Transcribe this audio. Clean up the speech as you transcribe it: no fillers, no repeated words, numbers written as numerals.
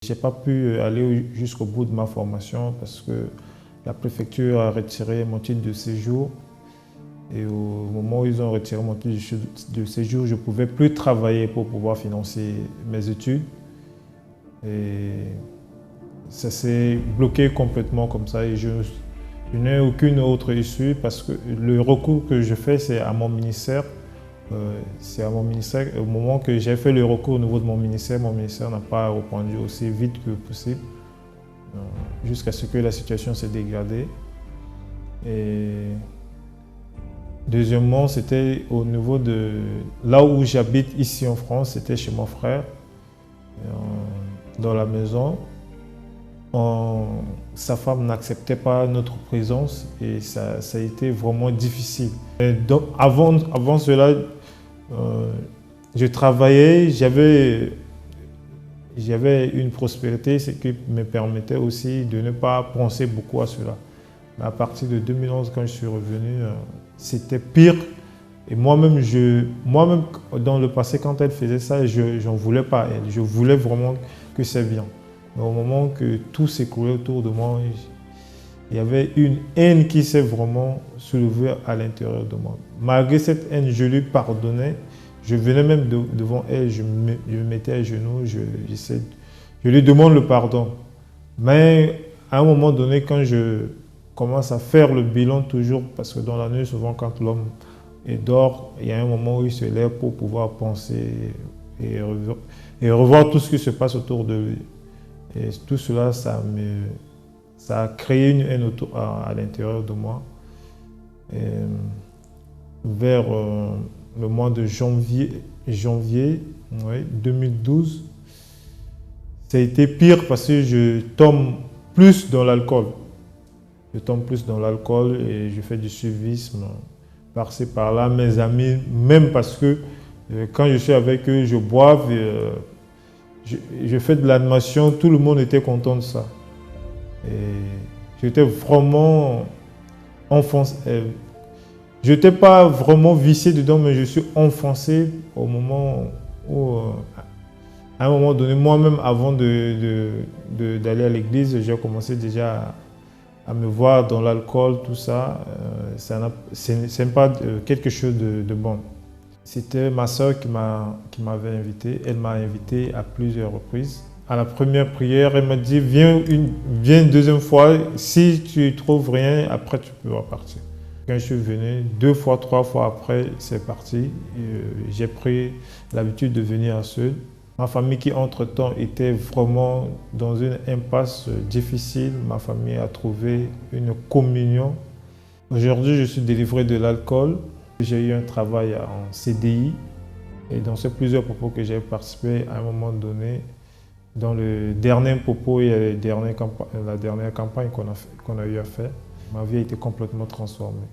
Je n'ai pas pu aller jusqu'au bout de ma formation parce que la préfecture a retiré mon titre de séjour. Et au moment où ils ont retiré mon titre de séjour, je ne pouvais plus travailler pour pouvoir financer mes études. Et ça s'est bloqué complètement comme ça et je n'ai aucune autre issue parce que le recours que je fais, c'est à mon ministère. Au moment que j'ai fait le recours au niveau de mon ministère n'a pas répondu aussi vite que possible, jusqu'à ce que la situation s'est dégradée. Et deuxièmement, c'était au niveau de là où j'habite ici en France, c'était chez mon frère, dans la maison. Sa femme n'acceptait pas notre présence et ça a été vraiment difficile. Et donc, avant cela, je travaillais, j'avais une prospérité, ce qui me permettait aussi de ne pas penser beaucoup à cela. Mais à partir de 2011, quand je suis revenu, c'était pire. Et moi-même, dans le passé, quand elle faisait ça, je n'en voulais pas elle. Je voulais vraiment que ça vienne. Mais au moment que tout s'écroulait autour de moi, il y avait une haine qui s'est vraiment soulevée à l'intérieur de moi. Malgré cette haine, je lui pardonnais. Je venais même devant elle, je me mettais à genoux, je lui demande le pardon. Mais à un moment donné, quand je commence à faire le bilan toujours, parce que dans la nuit, souvent quand l'homme dort, il y a un moment où il se lève pour pouvoir penser et revoir tout ce qui se passe autour de lui. Et tout cela, ça a créé une haine à l'intérieur de moi. Et vers le mois de janvier 2012, ça a été pire parce que je tombe plus dans l'alcool. Je tombe plus dans l'alcool et je fais du suivisme par-ci par-là. Mes amis, même parce que quand je suis avec eux, je boive. Je fais de l'animation, tout le monde était content de ça. Et j'étais vraiment enfoncé. Je n'étais pas vraiment vicié dedans, mais je suis enfoncé au moment où, à un moment donné, moi-même, avant d'aller à l'église, j'ai commencé déjà à me voir dans l'alcool, tout ça. Ce n'est pas quelque chose de bon. C'était ma soeur qui m'avait invité. Elle m'a invité à plusieurs reprises. À la première prière, elle m'a dit viens une deuxième fois. Si tu ne trouves rien, après tu peux repartir. Quand je suis venu, 2 fois, 3 fois après, c'est parti. J'ai pris l'habitude de venir à Seul. Ma famille qui entre-temps était vraiment dans une impasse difficile. Ma famille a trouvé une communion. Aujourd'hui, je suis délivré de l'alcool. J'ai eu un travail en CDI et dans ces plusieurs propos que j'ai participé à un moment donné, dans le dernier propos et la dernière campagne qu'on a eu à faire, ma vie a été complètement transformée.